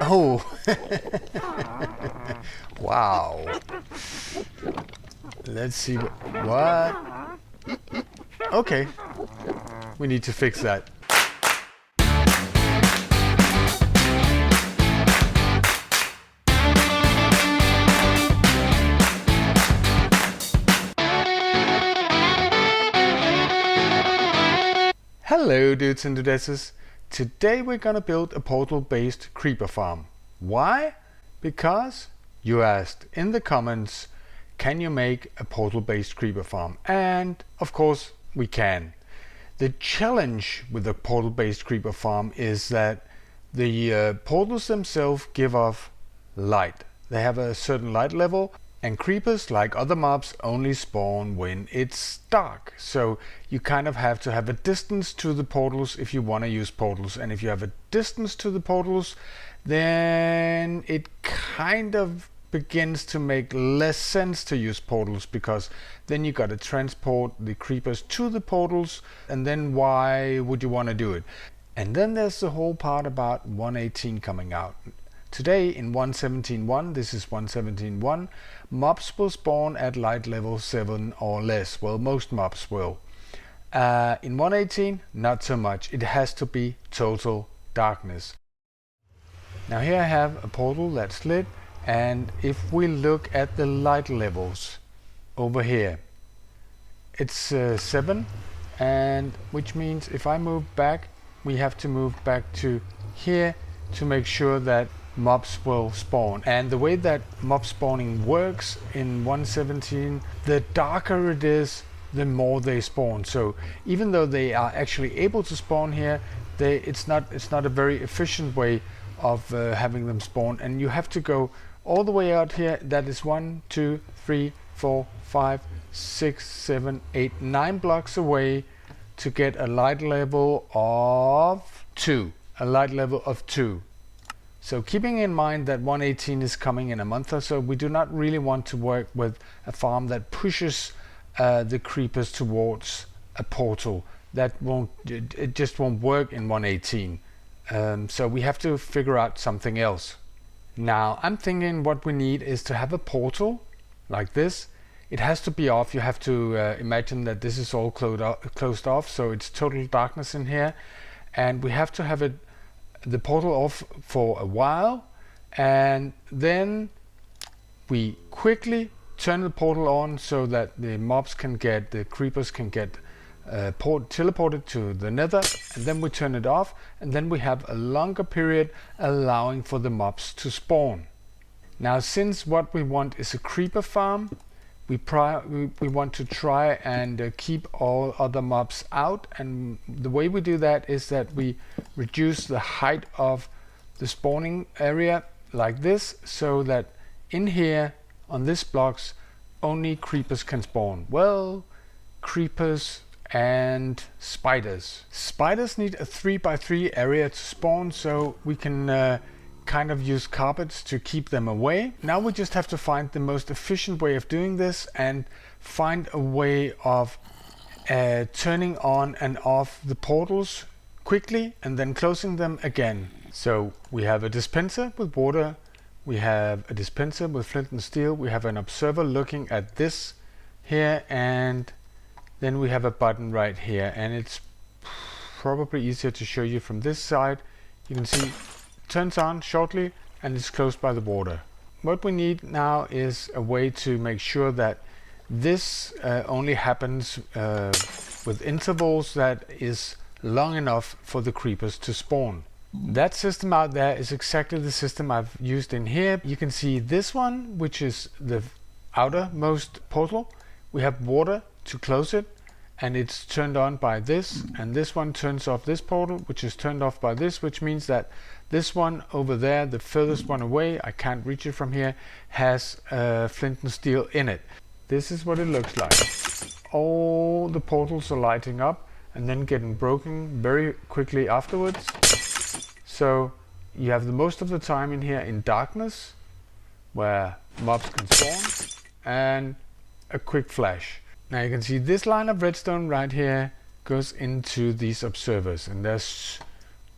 Oh, wow. Let's see what. Okay, we need to fix that. Hello dudes and dudettes. Today we're gonna build a portal-based creeper farm. Why? Because you asked in the comments, can you make a portal-based creeper farm? And of course we can. The challenge with the portal-based creeper farm is that the portals themselves give off light. They have a certain light level, and creepers, like other mobs, only spawn when it's dark. So you kind of have to have a distance to the portals if you want to use portals. And if you have a distance to the portals, then it kind of begins to make less sense to use portals, because then you got to transport the creepers to the portals, and then why would you want to do it? And then there's the whole part about 1.18 coming out. Today in 1.17.1, this is 1.17.1, mobs will spawn at light level 7 or less. Well, most mobs will. In 1.18, not so much. It has to be total darkness. Now here I have a portal that's lit, and if we look at the light levels over here, it's 7, and which means if I move back, we have to move back to here to make sure that mobs will spawn. And the way that mob spawning works in 1.17, the darker it is, the more they spawn. So even though they are actually able to spawn here, it's not a very efficient way of having them spawn, and you have to go all the way out here. That is 1, 2, 3, 4, 5, 6, 7, 8, 9 blocks away to get a light level of 2. A light level of 2. So keeping in mind that 1.18 is coming in a month or so, we do not really want to work with a farm that pushes the creepers towards a portal. It just won't work in 1.18. So we have to figure out something else. Now I'm thinking what we need is to have a portal like this. It has to be off. You have to imagine that this is all closed off, so it's total darkness in here, and we have to have the portal off for a while, and then we quickly turn the portal on so that the creepers can get teleported to the Nether, and then we turn it off, and then we have a longer period allowing for the mobs to spawn. Now, since what we want is a creeper farm, we want to try and keep all other mobs out, and the way we do that is that we reduce the height of the spawning area like this, so that in here on this blocks only creepers can spawn. Well, creepers and spiders. Spiders need a 3x3 area to spawn, so we can kind of use carpets to keep them away. Now we just have to find the most efficient way of doing this, and find a way of turning on and off the portals quickly and then closing them again. So we have a dispenser with water, we have a dispenser with flint and steel, we have an observer looking at this here, and then we have a button right here, and it's probably easier to show you from this side. You can see turns on shortly and is closed by the water. What we need now is a way to make sure that this only happens with intervals that is long enough for the creepers to spawn. That system out there is exactly the system I've used in here. You can see this one, which is the outermost portal. We have water to close it, and it's turned on by this, and this one turns off this portal, which is turned off by this, which means that this one over there, the furthest one away, I can't reach it from here, has flint and steel in it. This is what it looks like. All the portals are lighting up and then getting broken very quickly afterwards. So you have the most of the time in here in darkness, where mobs can spawn, and a quick flash. Now you can see this line of redstone right here goes into these observers, and there's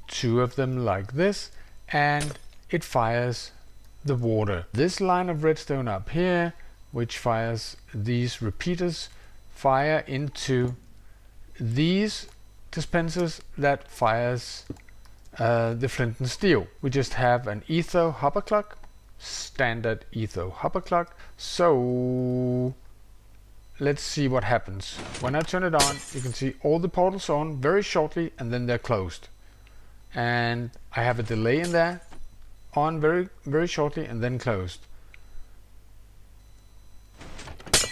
2 of them like this, and it fires the water. This line of redstone up here, which fires these repeaters, fire into these dispensers that fires the flint and steel. We just have an etho hopper clock, standard etho hopper clock. So let's see what happens. When I turn it on, you can see all the portals on very shortly and then they're closed. And I have a delay in there, on very shortly and then closed.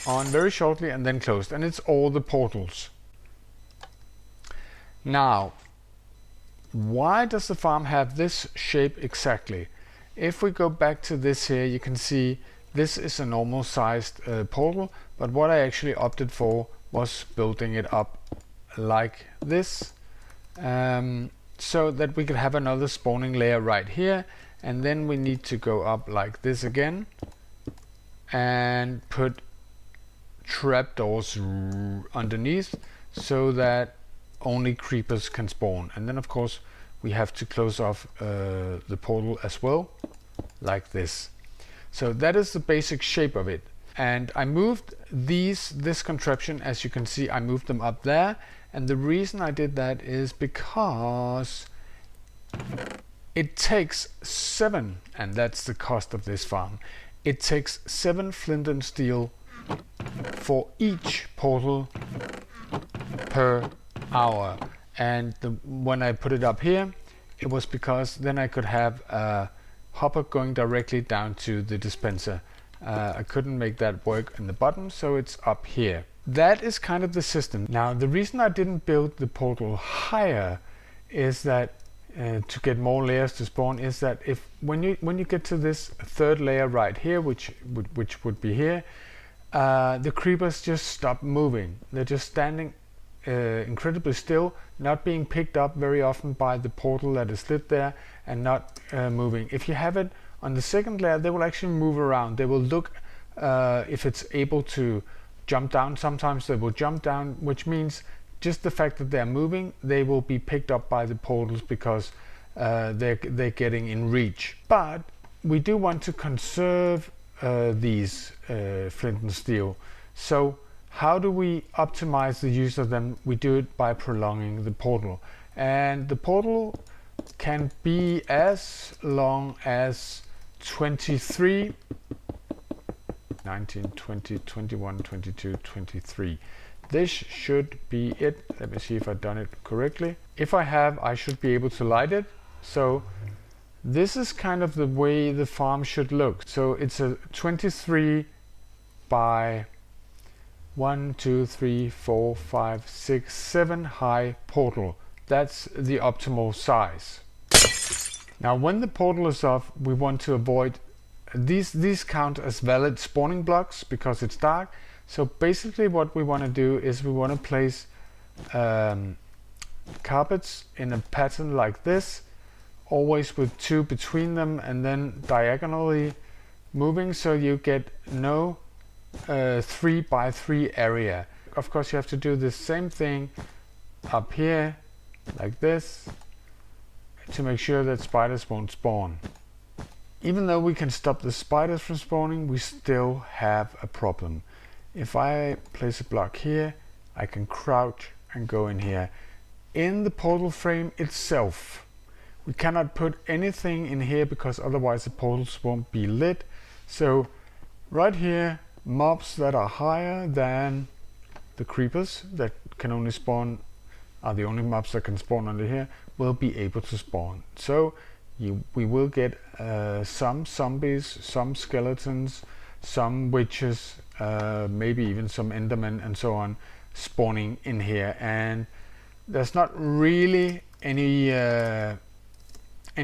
On very shortly and then closed, and it's all the portals. Now, why does the farm have this shape exactly? If we go back to this here, you can see this is a normal sized portal, but what I actually opted for was building it up like this, so that we could have another spawning layer right here, and then we need to go up like this again and put trapdoors underneath so that only creepers can spawn. And then of course we have to close off the portal as well, like this. So that is the basic shape of it. And I moved this contraption, as you can see, I moved them up there, and the reason I did that is because it takes 7, and that's the cost of this farm, it takes 7 flint and steel for each portal per hour. And when I put it up here, it was because then I could have a hopper going directly down to the dispenser. I couldn't make that work in the bottom, so it's up here. That is kind of the system. Now, the reason I didn't build the portal higher is that to get more layers to spawn, is that if when you get to this third layer right here, which would be here, the creepers just stop moving. They're just standing incredibly still, not being picked up very often by the portal that is lit there, and not moving. If you have it on the second layer, they will actually move around. They will look if it's able to jump down. Sometimes they will jump down, which means just the fact that they're moving, they will be picked up by the portals because they're getting in reach. But we do want to conserve these flint and steel. So how do we optimize the use of them? We do it by prolonging the portal, and the portal can be as long as 23, 19, 20, 21, 22, 23. This should be it. Let me see if I've done it correctly. If I have, I should be able to light it. So this is kind of the way the farm should look. So it's a 23 by 1, 2, 3, 4, 5, 6, 7 high portal. That's the optimal size. Now when the portal is off, we want to avoid these count as valid spawning blocks because it's dark. So basically what we want to do is we want to place carpets in a pattern like this, always with 2 between them and then diagonally moving, so you get no 3 by 3 area. Of course you have to do the same thing up here like this to make sure that spiders won't spawn. Even though we can stop the spiders from spawning, we still have a problem. If I place a block here, I can crouch and go in here. In the portal frame itself, we cannot put anything in here because otherwise the portals won't be lit. So right here, mobs that are higher than the creepers that can only spawn, are the only mobs that can spawn under here, will be able to spawn. So we will get some zombies, some skeletons, some witches, maybe even some endermen and so on spawning in here, and there's not really any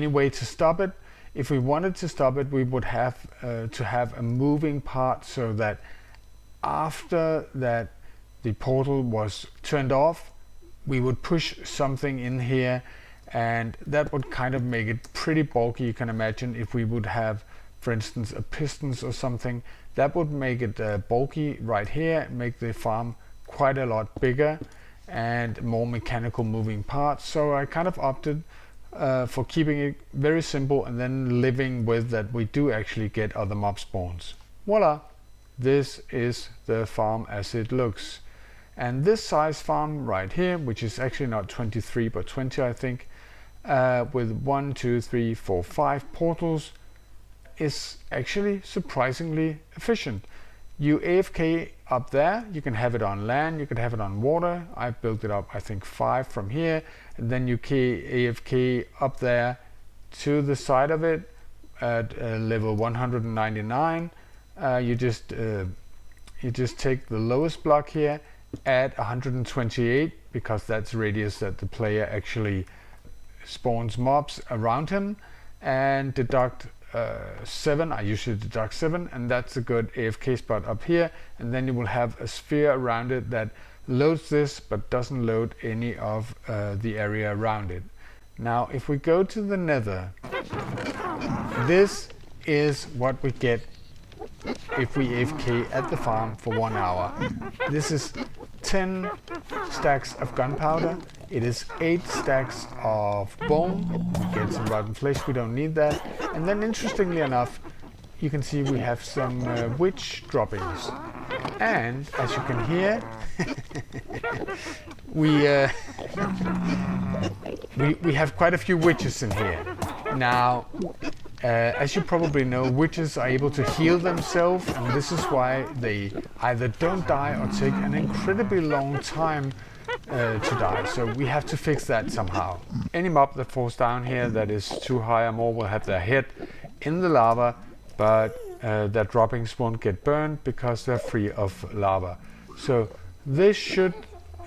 way to stop it. If we wanted to stop it, we would have to have a moving part, so that after that the portal was turned off, we would push something in here, and that would kind of make it pretty bulky. You can imagine if we would have, for instance, a pistons or something, that would make it bulky right here, make the farm quite a lot bigger and more mechanical moving parts. So I kind of opted for keeping it very simple and then living with that we do actually get other mob spawns. Voila! This is the farm as it looks. And this size farm right here, which is actually not 23 but 20 I think, with 1, 2, 3, 4, 5 portals, is actually surprisingly efficient. You AFK up there, you can have it on land, you can have it on water. I built it up I think 5 from here, and then you AFK up there to the side of it at level 199. You just take the lowest block here, add 128 because that's the radius that the player actually spawns mobs around him, and deduct 7. I usually deduct 7, and that's a good AFK spot up here, and then you will have a sphere around it that loads this but doesn't load any of the area around it. Now if we go to the Nether, this is what we get if we AFK at the farm for 1 hour. This is 10 stacks of gunpowder, it is 8 stacks of bone, we get some rotten flesh, we don't need that, and then interestingly enough you can see we have some witch droppings, and as you can hear we have quite a few witches in here. Now as you probably know, witches are able to heal themselves, and this is why they either don't die or take an incredibly long time to die. So we have to fix that somehow. Any mob that falls down here that is too high or more will have their head in the lava, but their droppings won't get burned because they're free of lava. So this should,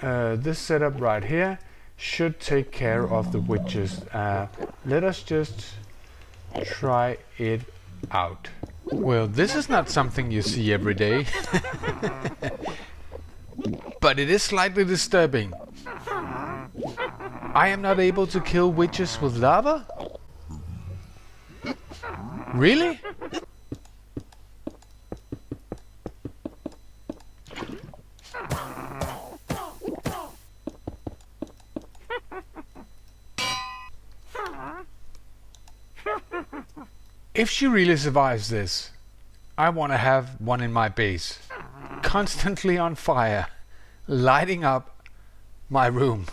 this setup right here should take care of the witches. Let us just try it out. Well, this is not something you see every day. But it is slightly disturbing. I am not able to kill witches with lava? Really? If she really survives this, I want to have one in my base, constantly on fire, lighting up my room.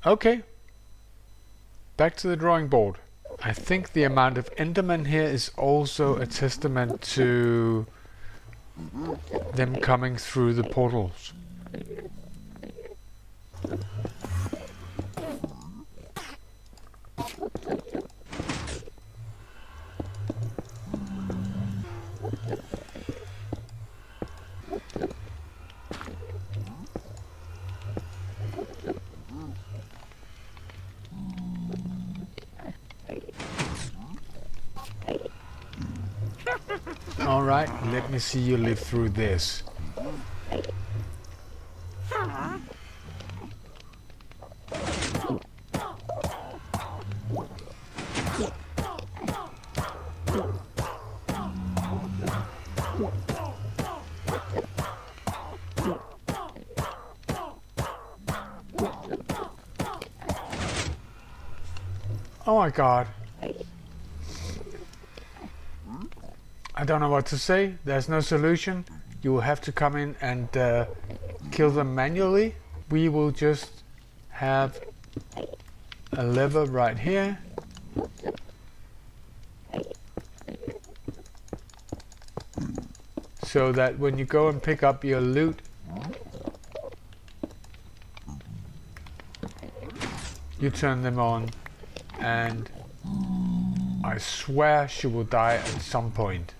Okay, back to the drawing board. I think the amount of Endermen here is also a testament to them coming through the portals. Alright, let me see you live through this. Oh my god. I don't know what to say. There's no solution. You will have to come in and kill them manually. We will just have a lever right here. So that when you go and pick up your loot, you turn them on, and I swear she will die at some point.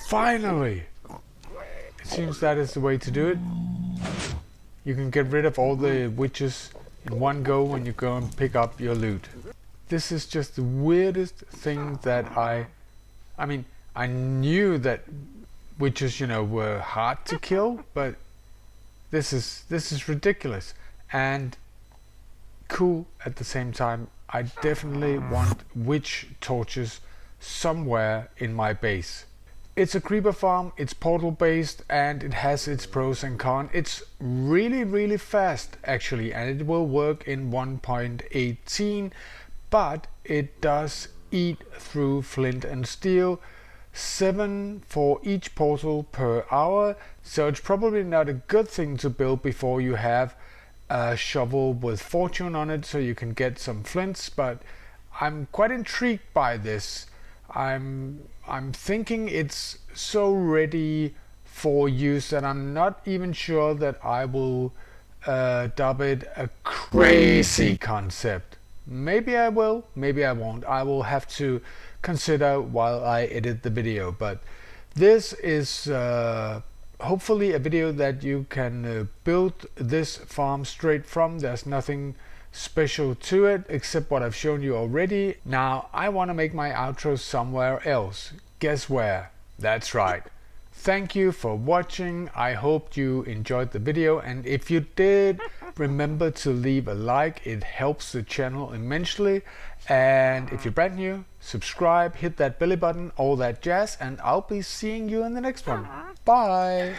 Finally! It seems that is the way to do it. You can get rid of all the witches in one go when you go and pick up your loot. This is just the weirdest thing that I mean, I knew that witches, you know, were hard to kill, but this is ridiculous and cool at the same time. I definitely want witch torches somewhere in my base. It's a creeper farm, it's portal based, and it has its pros and cons. It's really fast actually, and it will work in 1.18, but it does eat through flint and steel, 7 for each portal per hour, so it's probably not a good thing to build before you have a shovel with fortune on it so you can get some flints. But I'm quite intrigued by this. I'm thinking it's so ready for use that I'm not even sure that I will dub it a crazy concept. Maybe I will, maybe I won't. I will have to consider while I edit the video, but this is hopefully a video that you can build this farm straight from. There's nothing special to it except what I've shown you already. Now I want to make my outro somewhere else. Guess where? That's right. Thank you for watching. I hope you enjoyed the video, and if you did, remember to leave a like. It helps the channel immensely. And if you're brand new, subscribe, hit that belly button, all that jazz, and I'll be seeing you in the next one. Bye.